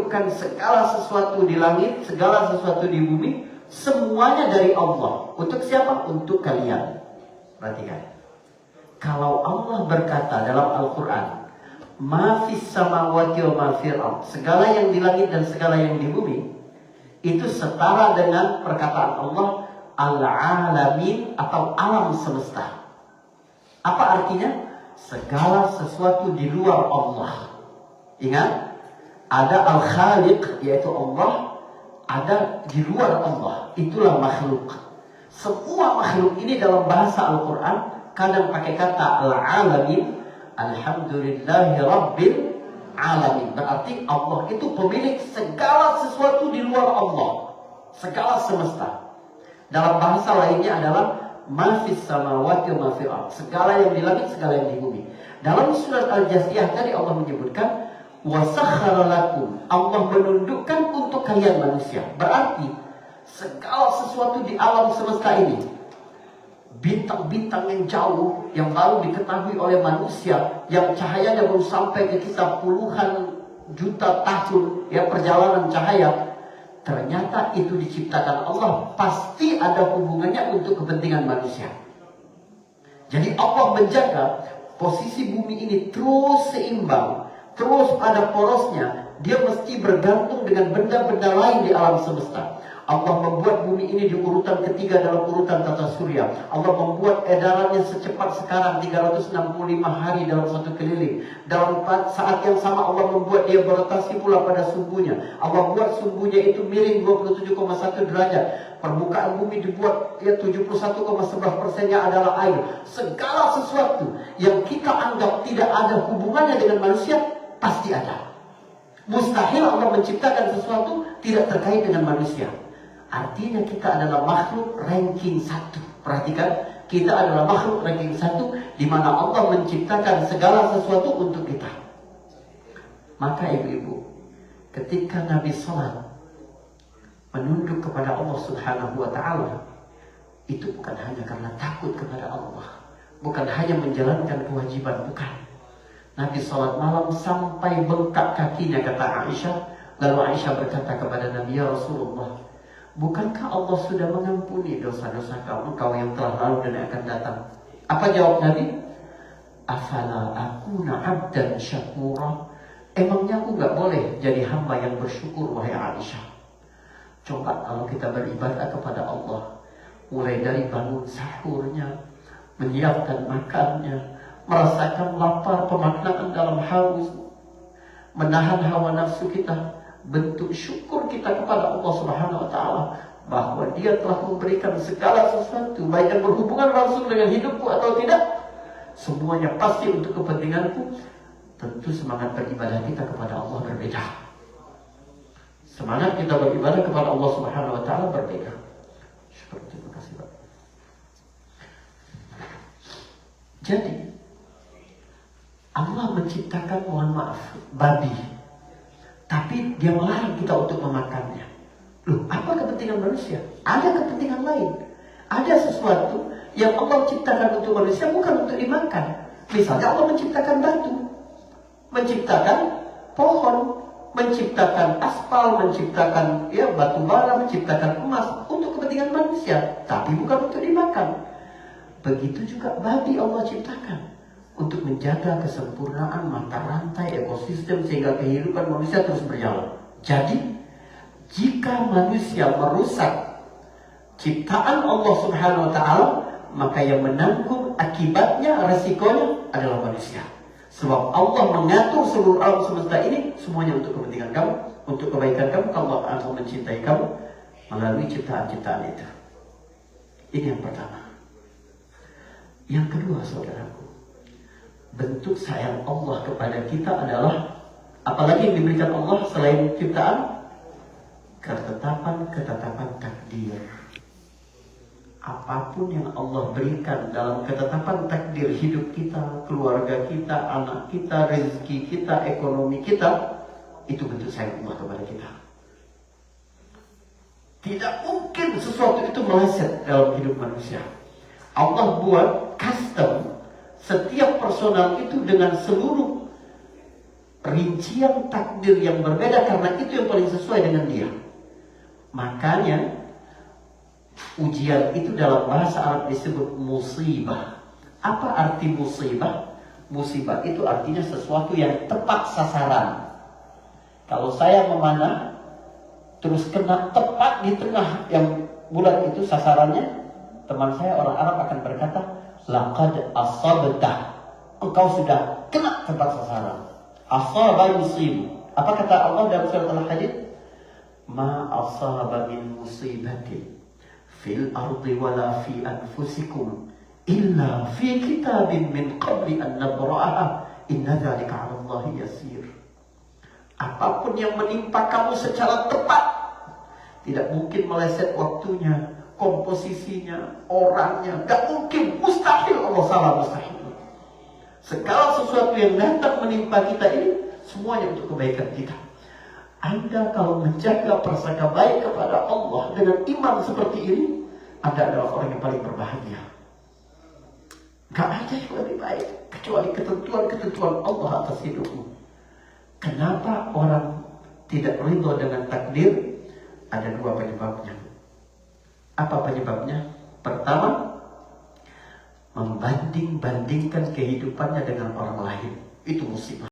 menunjukkan segala sesuatu di langit, segala sesuatu di bumi, semuanya dari Allah. Untuk siapa? Untuk kalian. Perhatikan. Kalau Allah berkata dalam Al-Quran, ma fis samawati wa ma fil ardh, segala yang di langit dan segala yang di bumi, itu setara dengan perkataan Allah al-alamin atau alam semesta. Apa artinya? Segala sesuatu di luar Allah. Ingat, ada al-khaliq yaitu Allah, ada di luar Allah, itulah makhluk. Semua makhluk ini dalam bahasa Al-Quran kadang pakai kata al-alamin, alhamdulillahi rabbil alamin. Berarti Allah itu pemilik segala sesuatu di luar Allah, segala semesta. Dalam bahasa lainnya adalah ma fis samawati wa ma fil ardh, segala yang di langit, segala yang di bumi. Dalam surat Al-Jasiyah tadi Allah menyebutkan wa sakhkhara lakum, Allah menundukkan untuk kalian manusia. Berarti segala sesuatu di alam semesta ini, bintang-bintang yang jauh yang baru diketahui oleh manusia, yang cahayanya baru sampai ke kita puluhan juta tahun ya perjalanan cahaya, ternyata itu diciptakan Allah, pasti ada hubungannya untuk kepentingan manusia. Jadi Allah menjaga posisi bumi ini terus seimbang, terus pada porosnya. Dia mesti bergantung dengan benda-benda lain di alam semesta. Allah membuat bumi ini di urutan ketiga dalam urutan tata surya. Allah membuat edarannya secepat sekarang 365 hari dalam satu keliling. Dalam saat yang sama Allah membuat dia berotasi pula pada sumbunya. Allah buat sumbunya itu miring 27,1 derajat. Permukaan bumi dibuat ya 71,11%-nya adalah air. Segala sesuatu yang kita anggap tidak ada hubungannya dengan manusia pasti ada. Mustahil Allah menciptakan sesuatu tidak terkait dengan manusia. Artinya kita adalah makhluk ranking 1. Perhatikan, kita adalah makhluk ranking 1 di mana Allah menciptakan segala sesuatu untuk kita. Maka ibu-ibu, ketika Nabi sholat menunduk kepada Allah Subhanahu wa ta'ala, itu bukan hanya karena takut kepada Allah, bukan hanya menjalankan kewajiban, bukan. Nabi sholat malam sampai bengkak kakinya, kata Aisyah. Lalu Aisyah berkata kepada Nabi, ya Rasulullah, bukankah Allah sudah mengampuni dosa-dosa kau yang telah lalu dan akan datang? Apa jawab Nabi? Afala akuna abdan syakura. Emangnya aku gak boleh jadi hamba yang bersyukur, wahai Aisyah? Coba kalau kita beribadah kepada Allah, mulai dari bangun sahurnya, menyiapkan makannya, merasakan lapar, pemaknaan dalam haus, menahan hawa nafsu kita, bentuk syukur kita kepada Allah Subhanahu wa ta'ala bahwa Dia telah memberikan segala sesuatu, baik yang berhubungan langsung dengan hidupku atau tidak, semuanya pasti untuk kepentinganku. Tentu semangat beribadah kita kepada Allah berbeda. Semangat kita beribadah kepada Allah Subhanahu wa ta'ala berbeda. Terima kasih Pak. Jadi Allah menciptakan, mohon maaf, babi, tapi Dia melarang kita untuk memakannya. Loh, apa kepentingan manusia? Ada kepentingan lain. Ada sesuatu yang Allah ciptakan untuk manusia bukan untuk dimakan. Misalnya Allah menciptakan batu, menciptakan pohon, menciptakan aspal, menciptakan ya batu bara, menciptakan emas untuk kepentingan manusia, tapi bukan untuk dimakan. Begitu juga babi Allah ciptakan untuk menjaga kesempurnaan mata rantai ekosistem sehingga kehidupan manusia terus berjalan. Jadi, jika manusia merusak ciptaan Allah Subhanahu wa ta'ala, maka yang menanggung akibatnya, resikonya adalah manusia. Sebab Allah mengatur seluruh alam semesta ini semuanya untuk kepentingan kamu, untuk kebaikan kamu. Kalau Allah akan mencintai kamu melalui ciptaan-ciptaan itu. Ini yang pertama. Yang kedua, saudaraku, bentuk sayang Allah kepada kita adalah, apalagi yang diberikan Allah selain ciptaan, ketetapan takdir. Apapun yang Allah berikan dalam ketetapan takdir hidup kita, keluarga kita, anak kita, rezeki kita, ekonomi kita, itu bentuk sayang Allah kepada kita. Tidak mungkin sesuatu itu meleset dalam hidup manusia. Allah buat custom setiap personal itu dengan seluruh rincian takdir yang berbeda karena itu yang paling sesuai dengan dia. Makanya ujian itu dalam bahasa Arab disebut musibah. Apa arti musibah? Musibah itu artinya sesuatu yang tepat sasaran. Kalau saya memanah terus kena tepat di tengah yang bulat itu sasarannya, teman saya orang Arab akan berkata, laqad asabta, engkau sudah kena tepat sasaran. Asaba yusib. Apa kata Allah dalam surat Al-Hadid? Ma asaba min musibatin fil ardi wala fi anfusikum illa fi kitabin min qabli an nabra'aha inna dzalika 'ala Allahi yasir. Apapun yang menimpa kamu secara tepat, tidak mungkin meleset waktunya, komposisinya, orangnya, gak mungkin, mustahil. Allah salah, mustahil. Segala sesuatu yang datang menimpa kita ini semuanya untuk kebaikan kita. Anda kalau menjaga prasangka baik kepada Allah dengan iman seperti ini, Anda adalah orang yang paling berbahagia. Gak ada yang lebih baik kecuali ketentuan-ketentuan Allah atas hidupmu. Kenapa orang tidak ridho dengan takdir? Ada dua penyebabnya. Apa penyebabnya? Pertama, membanding-bandingkan kehidupannya dengan orang lain. Itu musibah.